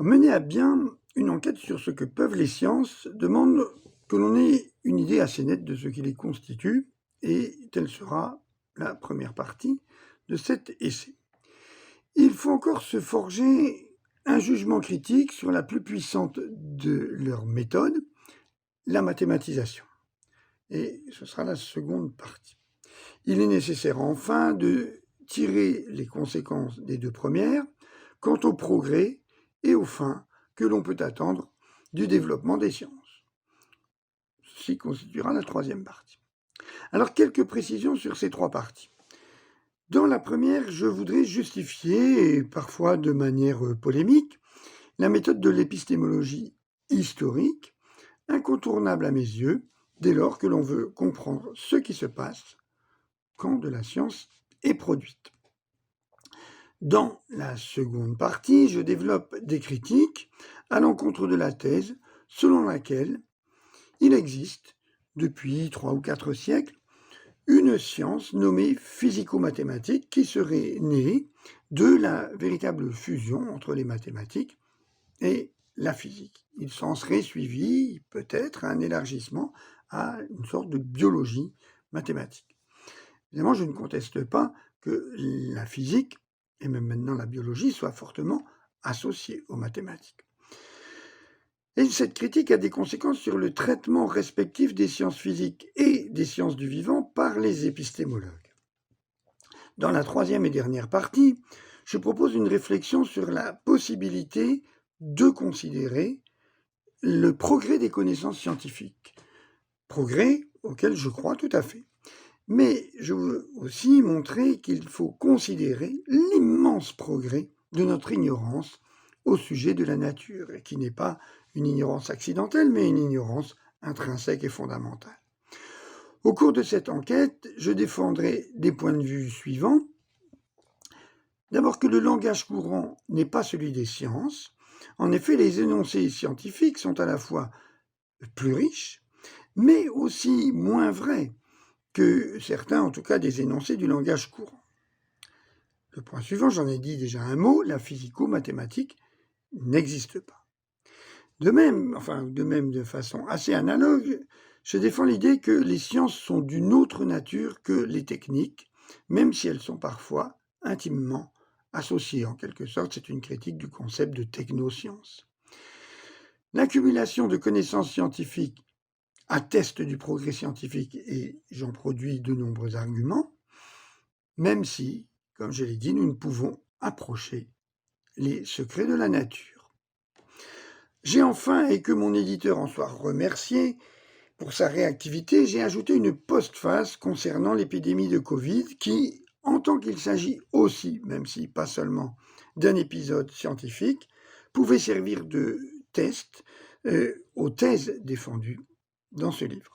Mener à bien une enquête sur ce que peuvent les sciences demande que l'on ait une idée assez nette de ce qui les constitue, et telle sera la première partie de cet essai. Il faut encore se forger un jugement critique sur la plus puissante de leurs méthodes, la mathématisation. Et ce sera la seconde partie. Il est nécessaire enfin de tirer les conséquences des deux premières quant au progrès et aux fins que l'on peut attendre du développement des sciences. Ceci constituera la troisième partie. Alors, quelques précisions sur ces trois parties. Dans la première, je voudrais justifier, et parfois de manière polémique, la méthode de l'épistémologie historique, incontournable à mes yeux, dès lors que l'on veut comprendre ce qui se passe quand de la science est produite. Dans la seconde partie, je développe des critiques à l'encontre de la thèse selon laquelle il existe, depuis 3 ou 4 siècles, une science nommée physico-mathématique qui serait née de la véritable fusion entre les mathématiques et la physique. Il s'en serait suivi peut-être un élargissement à une sorte de biologie mathématique. Évidemment, je ne conteste pas que la physique, et même maintenant la biologie, soient fortement associées aux mathématiques. Et cette critique a des conséquences sur le traitement respectif des sciences physiques et des sciences du vivant par les épistémologues. Dans la troisième et dernière partie, je propose une réflexion sur la possibilité de considérer le progrès des connaissances scientifiques. Progrès auquel je crois tout à fait. Mais je veux aussi montrer qu'il faut considérer l'immense progrès de notre ignorance au sujet de la nature, et qui n'est pas une ignorance accidentelle, mais une ignorance intrinsèque et fondamentale. Au cours de cette enquête, je défendrai des points de vue suivants. D'abord, que le langage courant n'est pas celui des sciences. En effet, les énoncés scientifiques sont à la fois plus riches, mais aussi moins vrais que certains, en tout cas, des énoncés du langage courant. Le point suivant, j'en ai dit déjà un mot, la physico-mathématique n'existe pas. De même de façon assez analogue, je défends l'idée que les sciences sont d'une autre nature que les techniques, même si elles sont parfois intimement associées. En quelque sorte, c'est une critique du concept de technoscience. L'accumulation de connaissances scientifiques atteste du progrès scientifique et j'en produis de nombreux arguments, même si, comme je l'ai dit, nous ne pouvons approcher les secrets de la nature. J'ai enfin, et que mon éditeur en soit remercié pour sa réactivité, j'ai ajouté une postface concernant l'épidémie de Covid qui, en tant qu'il s'agit aussi, même si pas seulement, d'un épisode scientifique, pouvait servir de test aux thèses défendues dans ce livre.